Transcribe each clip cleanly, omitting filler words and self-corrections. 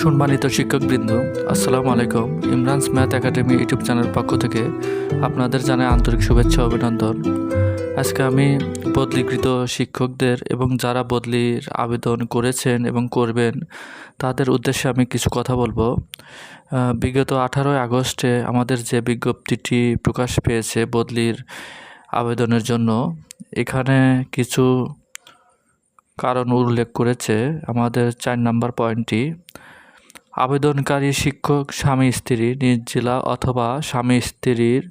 সম্মানিত শিক্ষকবৃন্দ, আসসালামু আলাইকুম। Imran's math academy YouTube channel পক্ষ থেকে আপনাদের জানাই আন্তরিক শুভেচ্ছা ও অভিনন্দন। আজকে আমি বদলিকৃত শিক্ষকদের এবং যারা বদলির আবেদন করেছেন এবং করবেন তাদের উদ্দেশ্যে আমি কিছু কথা বলবো। বিগত 18 আগস্টে আমাদের যে বিজ্ঞপ্তিটি প্রকাশ পেয়েছে বদলির আবেদনের জন্য, এখানে কিছু কারণ উল্লেখ করেছে। আমাদের 4 নম্বর পয়েন্টটি, আবেদনকারী শিক্ষক স্বামী স্ত্রী নিজ জেলা অথবা স্বামী স্ত্রীর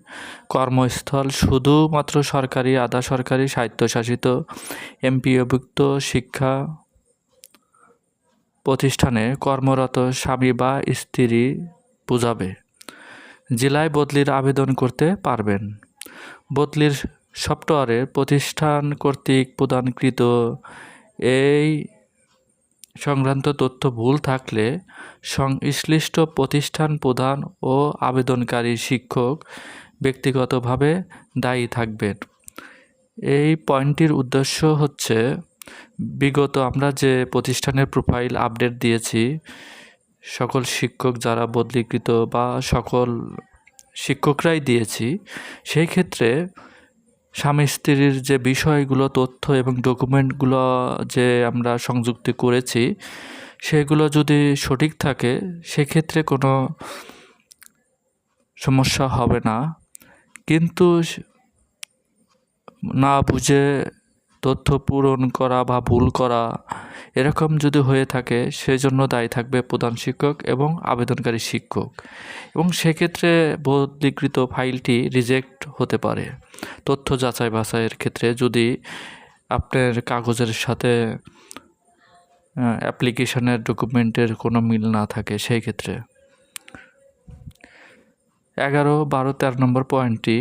কর্মস্থল শুধুমাত্র সরকারি, আধা সরকারি, স্বায়ত্তশাসিত এমপিওভুক্ত শিক্ষা প্রতিষ্ঠানে কর্মরত স্বামী বা স্ত্রী বোঝাবে। জেলায় বদলির আবেদন করতে পারবেন। বদলির সফটওয়্যারে প্রতিষ্ঠান কর্তৃক প্রদানকৃত এই সংক্রান্ত তথ্য ভুল থাকলে সংশ্লিষ্ট প্রতিষ্ঠান প্রধান ও আবেদনকারী শিক্ষক ব্যক্তিগতভাবে দায়ী থাকবেন। এই পয়েন্টটির উদ্দেশ্য হচ্ছে, বিগত আমরা যে প্রতিষ্ঠানের প্রোফাইল আপডেট দিয়েছি, সকল শিক্ষক যারা বদলিকৃত বা সকল শিক্ষকরাই দিয়েছি, সেই ক্ষেত্রে স্বামী স্ত্রীর যে বিষয়গুলো, তথ্য এবং ডকুমেন্টগুলো যে আমরা সংযুক্ত করেছি, সেগুলো যদি সঠিক থাকে সেক্ষেত্রে কোনো সমস্যা হবে না। কিন্তু না বুঝে তথ্য পূরণ করা বা ভুল করা এরকম যদি হয়ে থাকে, সেজন্য দায়ী থাকবে প্রধান শিক্ষক এবং আবেদনকারী শিক্ষক, এবং সেক্ষেত্রে বদলিকৃত ফাইলটি রিজেক্ট হতে পারে। তথ্য যাচাই বাছাইয়ের ক্ষেত্রে যদি আপনার কাগজের সাথে অ্যাপ্লিকেশনের ডকুমেন্টের কোনো মিল না থাকে সেই ক্ষেত্রে। 11, 12, 13 নম্বর পয়েন্টটি,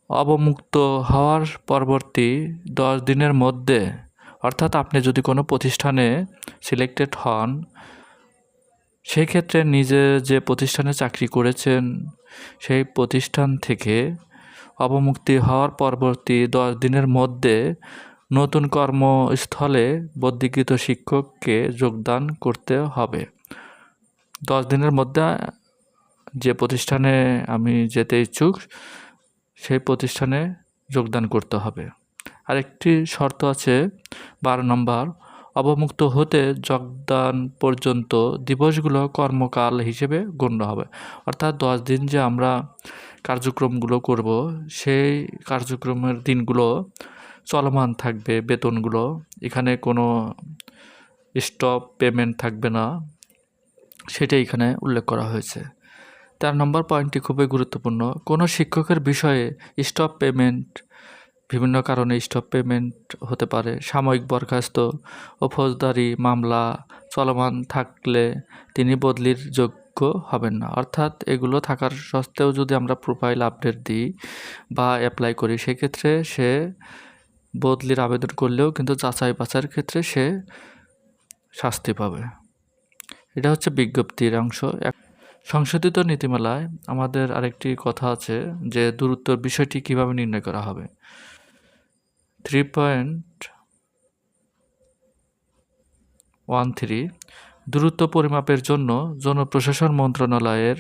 অবমুক্ত হওয়ার পরবর্তী 10 দিনের মধ্যে, অর্থাৎ আপনি যদি কোনো প্রতিষ্ঠানে সিলেক্টেড হন, সেই ক্ষেত্রে নিজে যে প্রতিষ্ঠানে চাকরি করেছেন সেই প্রতিষ্ঠান থেকে অবমুক্তি হওয়ার পরবর্তী 10 দিনের মধ্যে নতুন কর্মস্থলে বদলিকৃত শিক্ষককে যোগদান করতে হবে। 10 দিনের মধ্যে যে প্রতিষ্ঠানে আমি যেতে ইচ্ছুক সেই প্রতিষ্ঠানে যোগদান করতে হবে। আরেকটি শর্ত আছে 12 নম্বর, অবমুক্ত হতে যোগদান পর্যন্ত দিবসগুলো কর্মকাল হিসেবে গণ্য হবে। অর্থাৎ 10 দিন যে আমরা কার্যক্রমগুলো করব, সেই কার্যক্রমের দিনগুলো চলমান থাকবে। বেতনগুলো, এখানে কোনো স্টপ পেমেন্ট থাকবে না, সেটাই এখানে উল্লেখ করা হয়েছে। 13 নম্বর পয়েন্টটি খুবই গুরুত্বপূর্ণ। কোনো শিক্ষকের বিষয়ে স্টপ পেমেন্ট, বিভিন্ন কারণে স্টপ পেমেন্ট হতে পারে। সাময়িক বরখাস্ত ও ফৌজদারি মামলা চলমান থাকলে তিনি বদলির যোগ্য হবেন না। অর্থাৎ এগুলো থাকার সত্ত্বেও যদি আমরা প্রোফাইল আপডেট দিই বা অ্যাপ্লাই করি, সেক্ষেত্রে সে বদলির আবেদন করলেও কিন্তু যাচাই বাছাইয়ের ক্ষেত্রে সে শাস্তি পাবে। এটা হচ্ছে বিজ্ঞপ্তির অংশ। সংশোধিত নীতিমালায় আমাদের আরেকটি কথা আছে যে দূরত্বের বিষয়টি কিভাবে নির্ণয় করা হবে। 3.13, দূরত্ব পরিমাপের জন্য জনপ্রশাসন মন্ত্রণালয়ের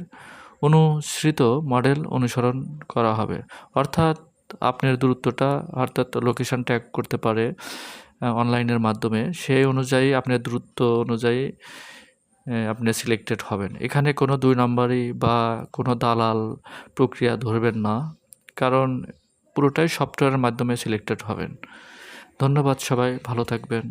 অনুসৃত মডেল অনুসরণ করা হবে। অর্থাৎ আপনার দূরত্বটা, অর্থাৎ লোকেশন ট্যাগ করতে পারে অনলাইনের মাধ্যমে, সেই অনুযায়ী আপনার দূরত্ব অনুযায়ী আপনি সিলেক্টেড হবেন। এখানে কোনো 2 নম্বরই বা কোনো দালাল প্রক্রিয়া ধরবেন না, কারণ পুরোটাই সফটওয়্যারের মাধ্যমে সিলেক্টেড হবেন। ধন্যবাদ, সবাই ভালো থাকবেন।